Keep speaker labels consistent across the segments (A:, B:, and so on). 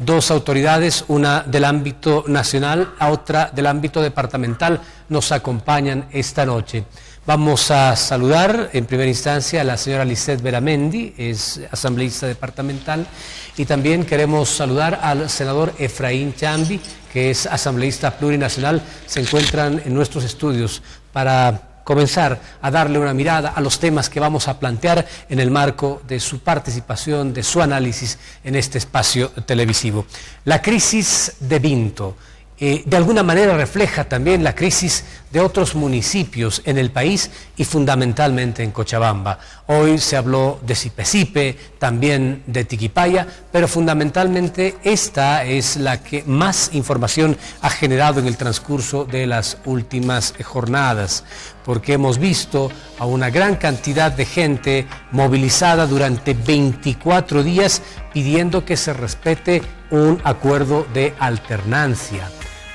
A: dos autoridades, una del ámbito nacional, otra del ámbito departamental, nos acompañan esta noche. Vamos a saludar en primera instancia a la señora Lisette Beramendi, es asambleísta departamental, y también queremos saludar al senador Efraín Chambi, que es asambleísta plurinacional. Se encuentran en nuestros estudios para comenzar a darle una mirada a los temas que vamos a plantear en el marco de su participación, de su análisis en este espacio televisivo. La crisis de Vinto de alguna manera refleja también la crisis de otros municipios en el país y fundamentalmente en Cochabamba. Hoy se habló de Sipe, también de Tiquipaya, pero fundamentalmente esta es la que más información ha generado en el transcurso de las últimas jornadas, porque hemos visto a una gran cantidad de gente movilizada durante 24 días pidiendo que se respete un acuerdo de alternancia.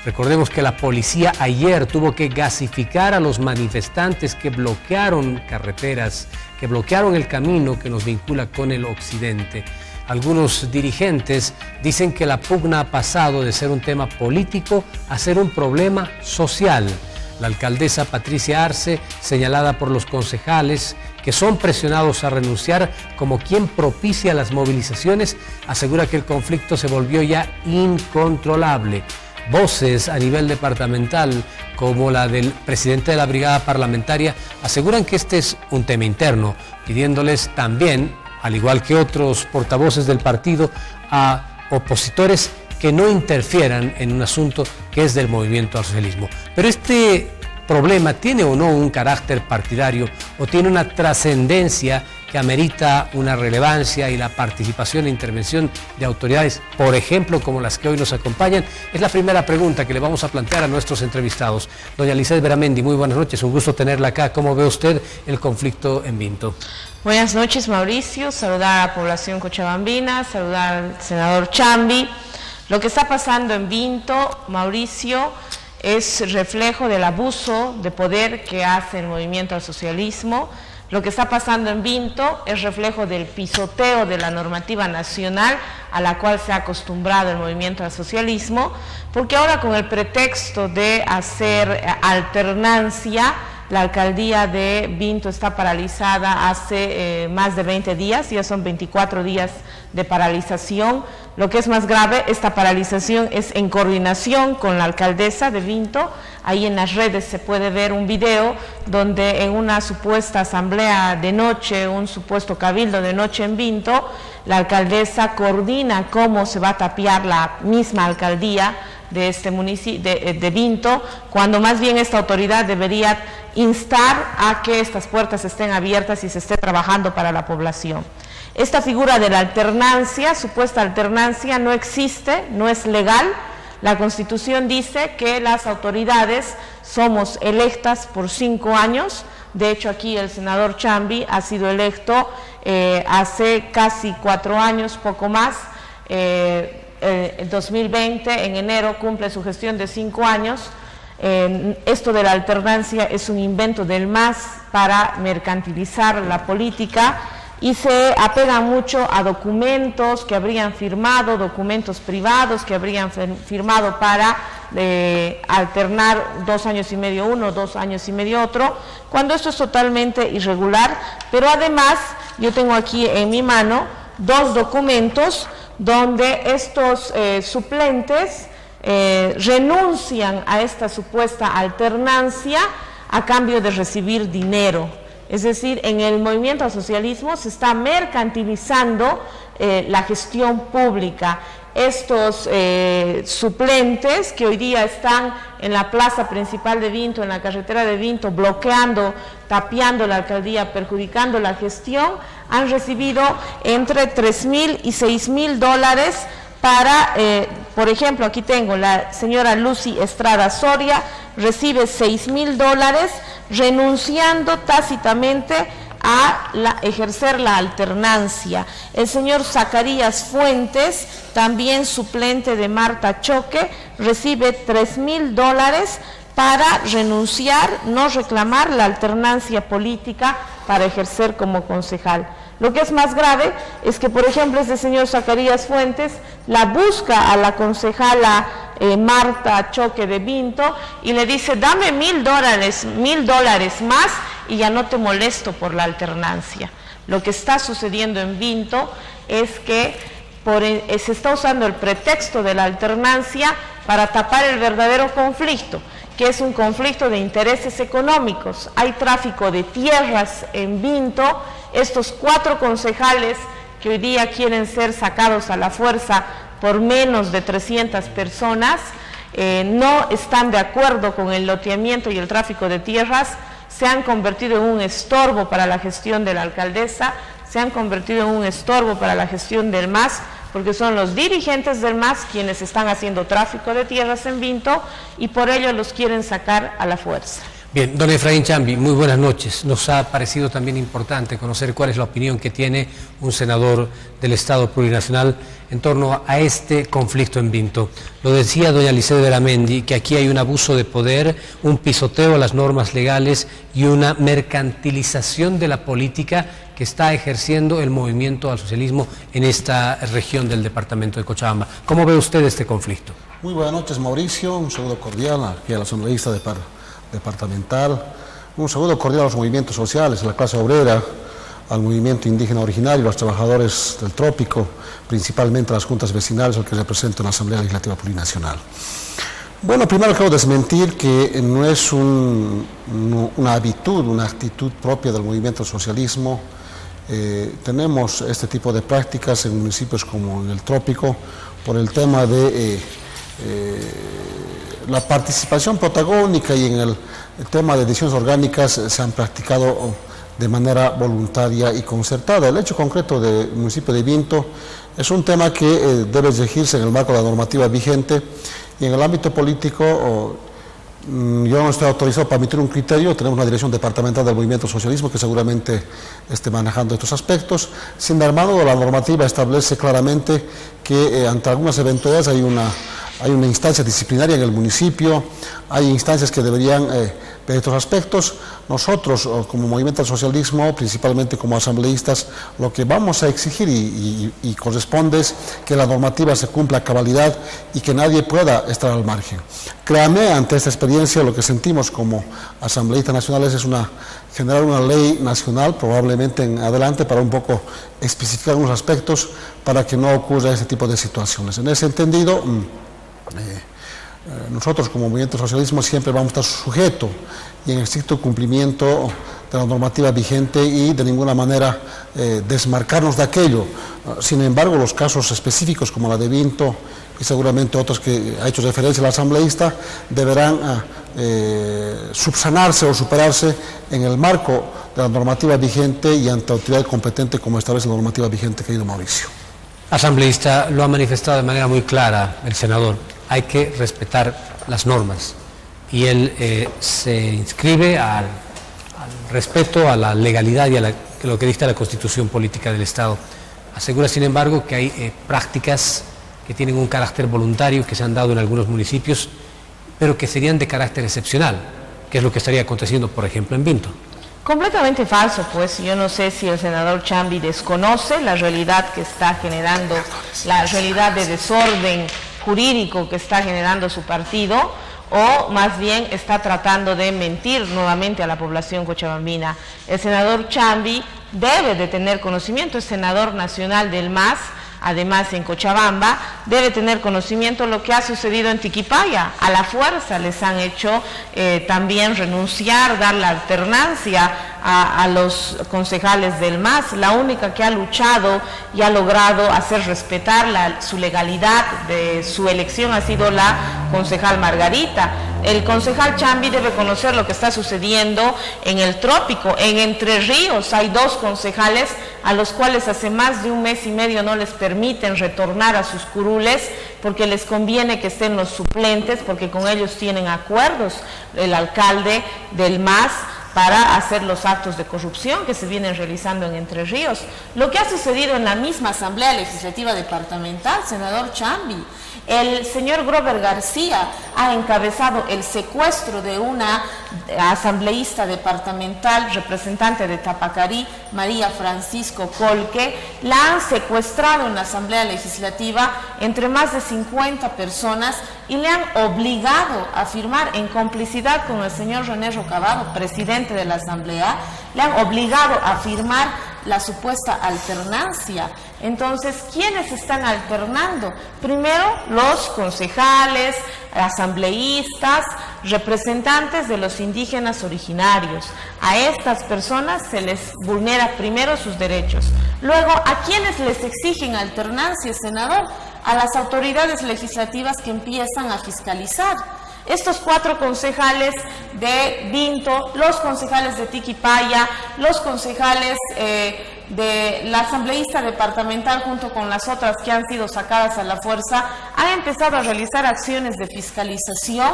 A: Recordemos que la policía ayer tuvo que gasificar a los manifestantes que bloquearon carreteras, que bloquearon el camino que nos vincula con el occidente. Algunos dirigentes dicen que la pugna ha pasado de ser un tema político a ser un problema social. La alcaldesa Patricia Arce, señalada por los concejales que son presionados a renunciar como quien propicia las movilizaciones, asegura que el conflicto se volvió ya incontrolable. Voces a nivel departamental, como la del presidente de la brigada parlamentaria, aseguran que este es un tema interno, pidiéndoles también, al igual que otros portavoces del partido, a opositores que no interfieran en un asunto que es del movimiento al socialismo. Pero este problema tiene o no un carácter partidario o tiene una trascendencia que amerita una relevancia y la participación e intervención de autoridades, por ejemplo, como las que hoy nos acompañan. Es la primera pregunta que le vamos a plantear a nuestros entrevistados. Doña Lisette Beramendi, muy buenas noches, un gusto tenerla acá. ¿Cómo ve usted el conflicto en Vinto?
B: Buenas noches, Mauricio, saludar a la población cochabambina, saludar al senador Chambi. Lo que está pasando en Vinto, Mauricio, es reflejo del abuso de poder que hace el movimiento al socialismo. Lo que está pasando en Vinto es reflejo del pisoteo de la normativa nacional a la cual se ha acostumbrado el movimiento al socialismo, porque ahora con el pretexto de hacer alternancia, la alcaldía de Vinto está paralizada hace más de 20 días, ya son 24 días de paralización. Lo que es más grave, esta paralización es en coordinación con la alcaldesa de Vinto. Ahí en las redes se puede ver un video donde en una supuesta asamblea de noche, un supuesto cabildo de noche en Vinto, la alcaldesa coordina cómo se va a tapiar la misma alcaldía de este municipio de Vinto, cuando más bien esta autoridad debería instar a que estas puertas estén abiertas y se esté trabajando para la población. Esta figura de la alternancia, supuesta alternancia, no existe, no es legal. La Constitución dice que las autoridades somos electas por 5 años. De hecho, aquí el senador Chambi ha sido electo hace casi 4 años, poco más. En 2020, en enero, cumple su gestión de 5 años. Esto de la alternancia es un invento del MAS para mercantilizar la política y se apega mucho a documentos que habrían firmado, documentos privados que habrían firmado para alternar 2 años y medio uno, 2 años y medio otro, cuando esto es totalmente irregular. Pero además, yo tengo aquí en mi mano 2 documentos donde estos suplentes renuncian a esta supuesta alternancia a cambio de recibir dinero. Es decir, en el movimiento al socialismo se está mercantilizando la gestión pública. Estos suplentes que hoy día están en la plaza principal de Vinto, en la carretera de Vinto, bloqueando, tapiando la alcaldía, perjudicando la gestión, han recibido entre $3,000 y $6,000 para, por ejemplo, aquí tengo la señora Lucy Estrada Soria, recibe $6,000 renunciando tácitamente a ejercer la alternancia. El señor Zacarías Fuentes, también suplente de Marta Choque, recibe $3,000 para renunciar, no reclamar la alternancia política para ejercer como concejal. Lo que es más grave es que, por ejemplo, este señor Zacarías Fuentes la busca a la concejala Marta Choque de Vinto y le dice: dame $1,000 más y ya no te molesto por la alternancia. Lo que está sucediendo en Vinto es que se está usando el pretexto de la alternancia para tapar el verdadero conflicto, que es un conflicto de intereses económicos. Hay tráfico de tierras en Vinto. Estos 4 concejales que hoy día quieren ser sacados a la fuerza por menos de 300 personas, no están de acuerdo con el loteamiento y el tráfico de tierras, se han convertido en un estorbo para la gestión de la alcaldesa, se han convertido en un estorbo para la gestión del MAS, porque son los dirigentes del MAS quienes están haciendo tráfico de tierras en Vinto y por ello los quieren sacar a la fuerza.
A: Bien, don Efraín Chambi, muy buenas noches. Nos ha parecido también importante conocer cuál es la opinión que tiene un senador del Estado Plurinacional en torno a este conflicto en Vinto. Lo decía doña Lisset Beramendi, que aquí hay un abuso de poder, un pisoteo a las normas legales y una mercantilización de la política que está ejerciendo el movimiento al socialismo en esta región del departamento de Cochabamba. ¿Cómo ve usted este conflicto?
C: Muy buenas noches, Mauricio. Un saludo cordial aquí a la asambleísta departamental, un saludo cordial a los movimientos sociales, a la clase obrera, al movimiento indígena originario, a los trabajadores del trópico, principalmente a las juntas vecinales, al que representa una Asamblea Legislativa Plurinacional. Bueno, primero quiero desmentir que no es una habitud, una actitud propia del movimiento del socialismo. Tenemos este tipo de prácticas en municipios como en el trópico por el tema de la participación protagónica y en el tema de decisiones orgánicas se han practicado de manera voluntaria y concertada. El hecho concreto del municipio de Vinto es un tema que debe regirse en el marco de la normativa vigente y en el ámbito político yo no estoy autorizado para emitir un criterio. Tenemos una dirección departamental del movimiento socialismo que seguramente esté manejando estos aspectos. Sin embargo, la normativa establece claramente que ante algunas eventualidades hay una instancia disciplinaria en el municipio, hay instancias que deberían ver estos aspectos. Nosotros, como movimiento al socialismo, principalmente como asambleístas, lo que vamos a exigir y corresponde es que la normativa se cumpla a cabalidad y que nadie pueda estar al margen. Créame, ante esta experiencia, lo que sentimos como asambleístas nacionales es generar una ley nacional, probablemente en adelante, para un poco especificar algunos aspectos para que no ocurra este tipo de situaciones. En ese entendido, nosotros como movimiento socialismo siempre vamos a estar sujetos y en estricto cumplimiento de la normativa vigente y de ninguna manera desmarcarnos de aquello. Sin embargo, los casos específicos como la de Vinto y seguramente otros que ha hecho referencia el asambleísta deberán subsanarse o superarse en el marco de la normativa vigente y ante autoridad competente como establece la normativa vigente, querido Mauricio.
A: Asambleísta, lo ha manifestado de manera muy clara el senador. Hay que respetar las normas y él se inscribe al respeto a la legalidad y a lo que dicta la Constitución Política del Estado. Asegura, sin embargo, que hay prácticas que tienen un carácter voluntario, que se han dado en algunos municipios, pero que serían de carácter excepcional, que es lo que estaría aconteciendo, por ejemplo, en Vinto.
B: Completamente falso, pues. Yo no sé si el senador Chambi desconoce la realidad que está generando, la realidad de desorden jurídico que está generando su partido, o más bien está tratando de mentir nuevamente a la población cochabambina. El senador Chambi debe de tener conocimiento, es senador nacional del MAS, además en Cochabamba, debe tener conocimiento de lo que ha sucedido en Tiquipaya. A la fuerza les han hecho también renunciar, dar la alternancia a los concejales del MAS. La única que ha luchado y ha logrado hacer respetar su legalidad de su elección ha sido la concejal Margarita. El concejal Chambi debe conocer lo que está sucediendo en el trópico. En Entre Ríos hay 2 concejales a los cuales hace más de un mes y medio no les permiten retornar a sus curules porque les conviene que estén los suplentes, porque con ellos tienen acuerdos el alcalde del MAS para hacer los actos de corrupción que se vienen realizando en Entre Ríos. Lo que ha sucedido en la misma Asamblea Legislativa Departamental, senador Chambi, el señor Grover García ha encabezado el secuestro de una asambleísta departamental, representante de Tapacarí, María Francisco Colque. La han secuestrado en la Asamblea Legislativa entre más de 50 personas y le han obligado a firmar, en complicidad con el señor René Rocabado, presidente de la Asamblea, le han obligado a firmar la supuesta alternancia. Entonces, ¿quiénes están alternando? Primero, los concejales, asambleístas, representantes de los indígenas originarios. A estas personas se les vulnera primero sus derechos. Luego, ¿a quiénes les exigen alternancia, senador? A las autoridades legislativas que empiezan a fiscalizar. Estos 4 concejales de Vinto, los concejales de Tiquipaya, los concejales de la asambleísta departamental junto con las otras que han sido sacadas a la fuerza, han empezado a realizar acciones de fiscalización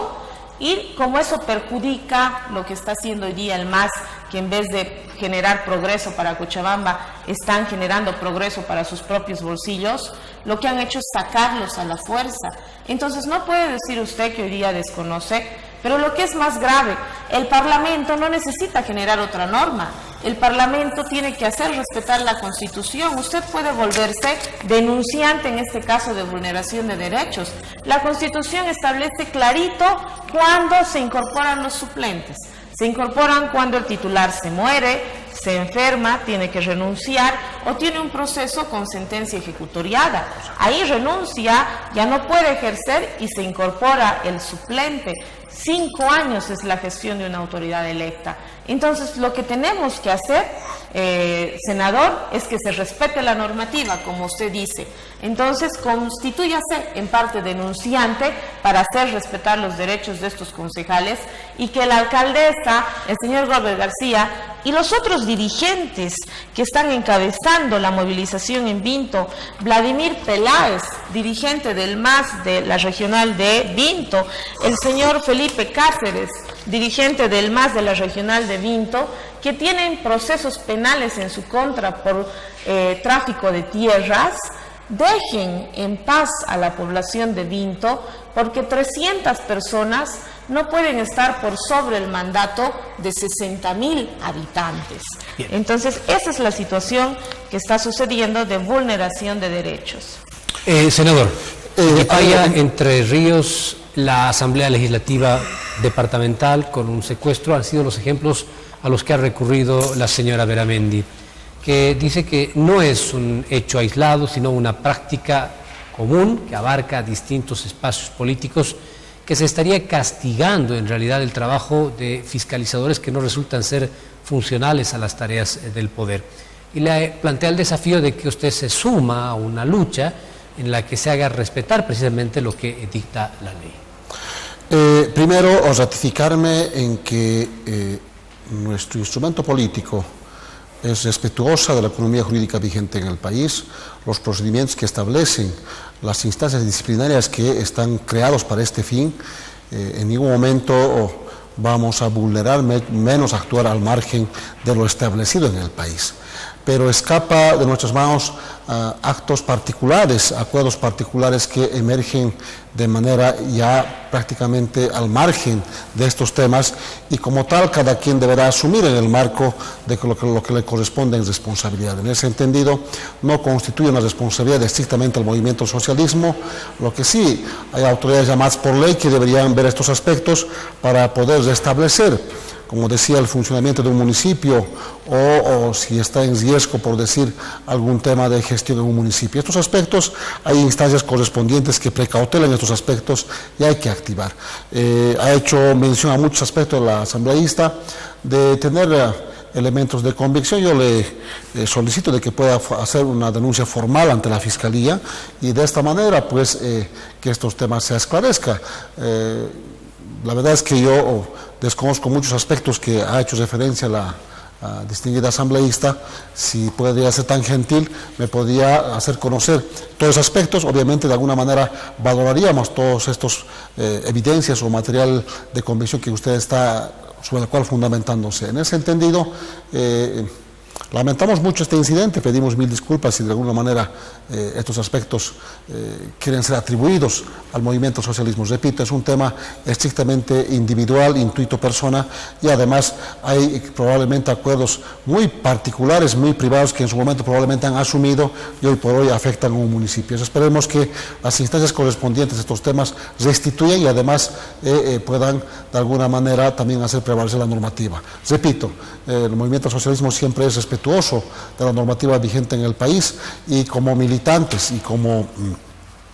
B: y como eso perjudica lo que está haciendo hoy día el MAS, que en vez de generar progreso para Cochabamba, están generando progreso para sus propios bolsillos, lo que han hecho es sacarlos a la fuerza. Entonces no puede decir usted que hoy día desconoce, pero lo que es más grave, el Parlamento no necesita generar otra norma. El Parlamento tiene que hacer respetar la Constitución. Usted puede volverse denunciante en este caso de vulneración de derechos. La Constitución establece clarito cuándo se incorporan los suplentes. Se incorporan cuando el titular se muere, se enferma, tiene que renunciar o tiene un proceso con sentencia ejecutoriada. Ahí renuncia, ya no puede ejercer y se incorpora el suplente. 5 años es la gestión de una autoridad electa. Entonces, lo que tenemos que hacer, senador, es que se respete la normativa, como usted dice. Entonces, constitúyase en parte denunciante para hacer respetar los derechos de estos concejales y que la alcaldesa, el señor Robert García, y los otros dirigentes que están encabezando la movilización en Vinto, Vladimir Peláez, dirigente del MAS de la regional de Vinto, el señor Felipe Cáceres, dirigente del MAS de la regional de Vinto, que tienen procesos penales en su contra por tráfico de tierras, dejen en paz a la población de Vinto, porque 300 personas no pueden estar por sobre el mandato de 60.000 habitantes. Bien. Entonces, esa es la situación que está sucediendo de vulneración de derechos.
A: Senador, Tiquipaya, Entre Ríos, la Asamblea Legislativa Departamental con un secuestro han sido los ejemplos a los que ha recurrido la señora Beramendi, que dice que no es un hecho aislado, sino una práctica común que abarca distintos espacios políticos, que se estaría castigando en realidad el trabajo de fiscalizadores que no resultan ser funcionales a las tareas del poder. Y le plantea el desafío de que usted se suma a una lucha en la que se haga respetar precisamente lo que dicta la ley.
C: Primero, ratificarme en que nuestro instrumento político es respetuosa de la economía jurídica vigente en el país, los procedimientos que establecen las instancias disciplinarias que están creados para este fin. En ningún momento vamos a vulnerar, menos actuar al margen de lo establecido en el país. Pero escapa de nuestras manos actos particulares, acuerdos particulares que emergen de manera ya prácticamente al margen de estos temas y como tal cada quien deberá asumir en el marco de lo que le corresponde en responsabilidad. En ese entendido no constituye una responsabilidad estrictamente del movimiento socialismo, lo que sí hay autoridades llamadas por ley que deberían ver estos aspectos para poder restablecer, como decía, el funcionamiento de un municipio o si está en riesgo, por decir, algún tema de gestión en un municipio. Estos aspectos, hay instancias correspondientes que precautelan estos aspectos y hay que activar. Ha hecho mención a muchos aspectos de la asambleísta de tener elementos de convicción. Yo le solicito de que pueda hacer una denuncia formal ante la Fiscalía y de esta manera, pues, que estos temas se esclarezcan. La verdad es que yo desconozco muchos aspectos que ha hecho referencia la distinguida asambleísta. Si podría ser tan gentil, me podría hacer conocer todos los aspectos. Obviamente, de alguna manera, valoraríamos todos estos evidencias o material de convicción que usted está sobre el cual fundamentándose. En ese entendido, Lamentamos mucho este incidente, pedimos mil disculpas si de alguna manera estos aspectos quieren ser atribuidos al movimiento socialismo. Repito, es un tema estrictamente individual, intuito persona, y además hay probablemente acuerdos muy particulares, muy privados, que en su momento probablemente han asumido y hoy por hoy afectan a un municipio. Esperemos que las instancias correspondientes a estos temas restituyan y además puedan de alguna manera también hacer prevalecer la normativa. Repito, el movimiento socialismo siempre es respetuoso de la normativa vigente en el país, y como militantes y como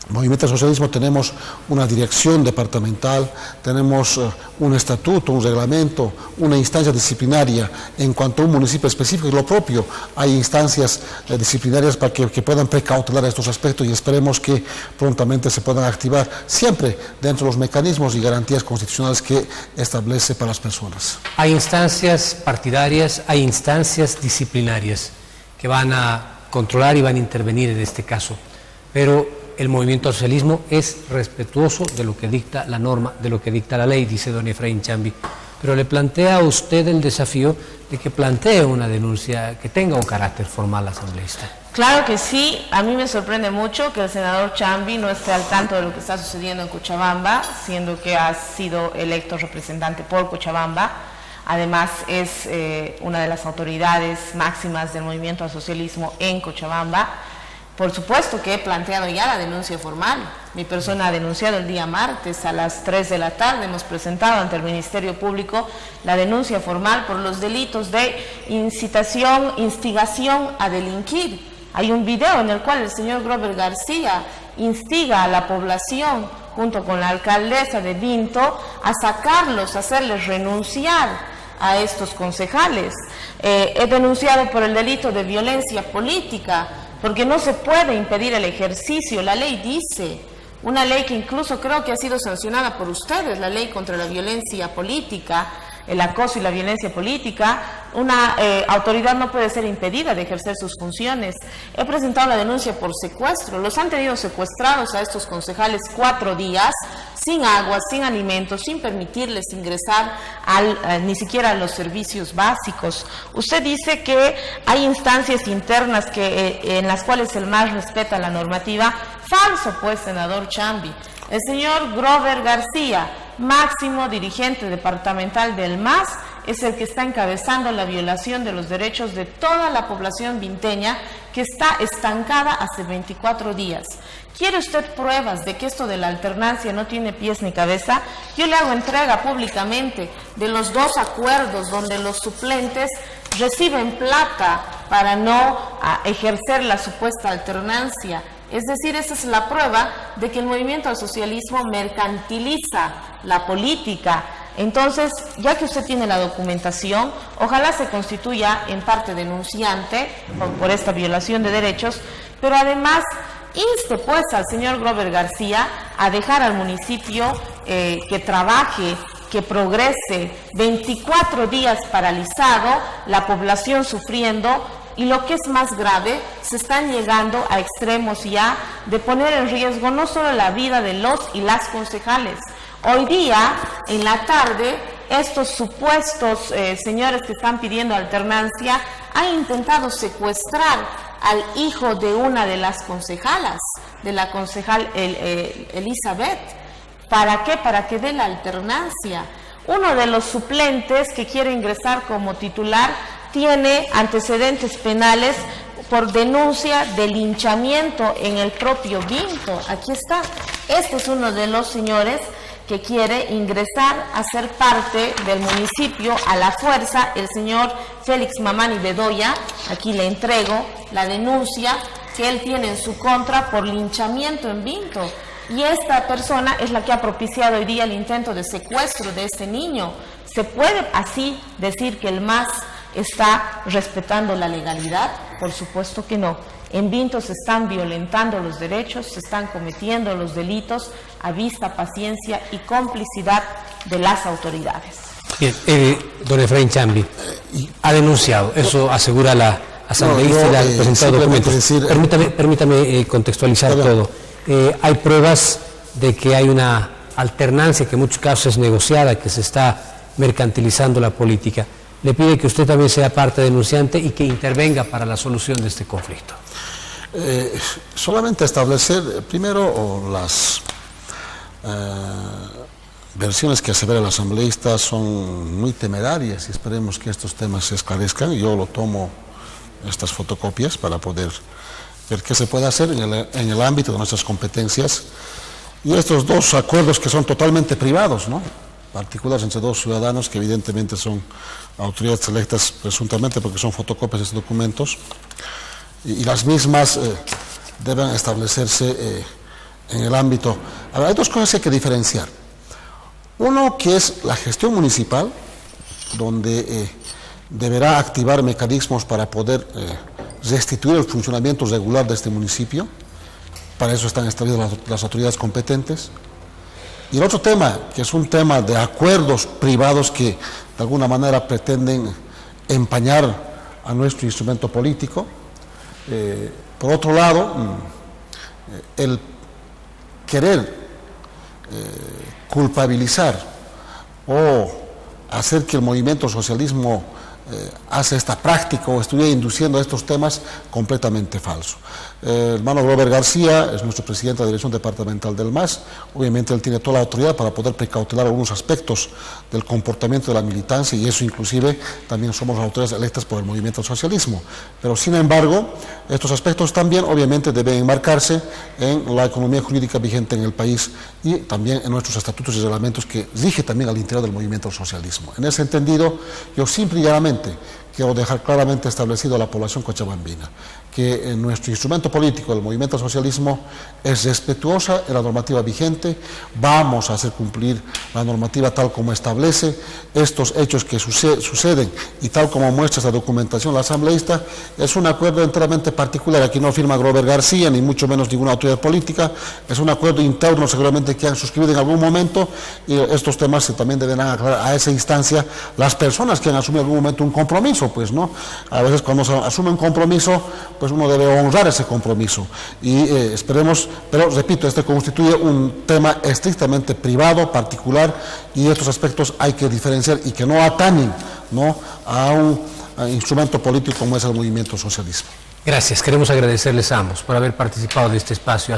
C: movimiento socialismo tenemos una dirección departamental, tenemos un estatuto, un reglamento, una instancia disciplinaria en cuanto a un municipio específico, y lo propio, hay instancias disciplinarias para que puedan precautelar estos aspectos, y esperemos que prontamente se puedan activar siempre dentro de los mecanismos y garantías constitucionales que establece para las personas.
A: Hay instancias partidarias, hay instancias disciplinarias que van a controlar y van a intervenir en este caso, pero el movimiento socialismo es respetuoso de lo que dicta la norma, de lo que dicta la ley, dice don Efraín Chambi. Pero le plantea a usted el desafío de que plantee una denuncia que tenga un carácter formal asambleísta.
B: Claro que sí, a mí me sorprende mucho que el senador Chambi no esté al tanto de lo que está sucediendo en Cochabamba, siendo que ha sido electo representante por Cochabamba. Además es una de las autoridades máximas del movimiento al socialismo en Cochabamba. Por supuesto que he planteado ya la denuncia formal. Mi persona ha denunciado el día martes a las 3 de la tarde. Hemos presentado ante el Ministerio Público la denuncia formal por los delitos de incitación, instigación a delinquir. Hay un video en el cual el señor Grover García instiga a la población, junto con la alcaldesa de Vinto, a sacarlos, a hacerles renunciar a estos concejales. He denunciado por el delito de violencia política, porque no se puede impedir el ejercicio. La ley dice, una ley que incluso creo que ha sido sancionada por ustedes, la ley contra la violencia política, el acoso y la violencia política. Una autoridad no puede ser impedida de ejercer sus funciones. He presentado la denuncia por secuestro. Los han tenido secuestrados a estos concejales 4 días, sin agua, sin alimentos, sin permitirles ingresar ni siquiera a los servicios básicos. Usted dice que hay instancias internas en las cuales el MAS respeta la normativa. Falso, pues, senador Chambi. El señor Grover García, máximo dirigente departamental del MAS, es el que está encabezando la violación de los derechos de toda la población vinteña, que está estancada hace 24 días. ¿Quiere usted pruebas de que esto de la alternancia no tiene pies ni cabeza? Yo le hago entrega públicamente de los 2 acuerdos donde los suplentes reciben plata para no ejercer la supuesta alternancia. Es decir, esa es la prueba de que el movimiento al socialismo mercantiliza la política. Entonces, ya que usted tiene la documentación, ojalá se constituya en parte denunciante por esta violación de derechos, pero además inste pues al señor Grover García a dejar al municipio que trabaje, que progrese. 24 días paralizado, la población sufriendo, y lo que es más grave, se están llegando a extremos ya de poner en riesgo no solo la vida de los y las concejales. Hoy día, en la tarde, estos supuestos señores que están pidiendo alternancia han intentado secuestrar al hijo de una de las concejalas, de la concejal Elizabeth. ¿Para qué? Para que dé la alternancia. Uno de los suplentes que quiere ingresar como titular tiene antecedentes penales por denuncia de linchamiento en el propio Vinto. Aquí está. Este es uno de los señores que quiere ingresar a ser parte del municipio a la fuerza, el señor Félix Mamani Bedoya. Aquí le entrego la denuncia que él tiene en su contra por linchamiento en Vinto. Y esta persona es la que ha propiciado hoy día el intento de secuestro de este niño. ¿Se puede así decir que el MAS está respetando la legalidad? Por supuesto que no. En Vinto se están violentando los derechos, se están cometiendo los delitos a vista, paciencia y complicidad de las autoridades.
A: Bien, don Efraín Chambi ha denunciado, eso asegura la asambleísta y la ha presentado documentos. Permítame contextualizar todo. Hay pruebas de que hay una alternancia que en muchos casos es negociada, que se está mercantilizando la política. le pide que usted también sea parte denunciante y que intervenga para la solución de este conflicto.
C: Solamente establecer primero las versiones que asevera el asambleísta son muy temerarias y esperemos que estos temas se esclarezcan. Yo lo tomo, estas fotocopias, para poder ver qué se puede hacer en el ámbito de nuestras competencias. Y estos dos acuerdos que son totalmente privados, ¿no?, particulares entre dos ciudadanos que evidentemente son autoridades electas presuntamente porque son fotocopias de estos documentos, y las mismas deben establecerse en el ámbito. Ahora, hay dos cosas que hay que diferenciar. Uno, que es la gestión municipal, donde deberá activar mecanismos para poder restituir el funcionamiento regular de este municipio. Para eso están establecidas las autoridades competentes. Y el otro tema, que es un tema de acuerdos privados que de alguna manera pretenden empañar a nuestro instrumento político. Por otro lado, el querer culpabilizar o hacer que el movimiento socialismo hace esta práctica o estuviera induciendo a estos temas, completamente falso. El hermano Grover García es nuestro presidente de la Dirección Departamental del MAS. Obviamente él tiene toda la autoridad para poder precautelar algunos aspectos del comportamiento de la militancia, y eso inclusive también somos las autoridades electas por el movimiento al socialismo. Pero sin embargo, estos aspectos también obviamente deben enmarcarse en la economía jurídica vigente en el país y también en nuestros estatutos y reglamentos que rige también al interior del movimiento al socialismo. En ese entendido, yo simple y llanamente quiero dejar claramente establecido a la población cochabambina que nuestro instrumento político, el movimiento al socialismo, es respetuosa de la normativa vigente. Vamos a hacer cumplir la normativa tal como establece estos hechos que suceden y tal como muestra esta documentación la asambleísta. Es un acuerdo enteramente particular. Aquí no firma Grover García, ni mucho menos ninguna autoridad política. Es un acuerdo interno seguramente que han suscrito en algún momento, y estos temas se también deberán aclarar a esa instancia las personas que han asumido en algún momento un compromiso, pues, ¿no? A veces cuando se asume un compromiso, pues uno debe honrar ese compromiso, y esperemos, pero repito, este constituye un tema estrictamente privado, particular, y estos aspectos hay que diferenciar y que no atañen, ¿no?, a un instrumento político como es el movimiento socialista.
A: Gracias, queremos agradecerles a ambos por haber participado de este espacio.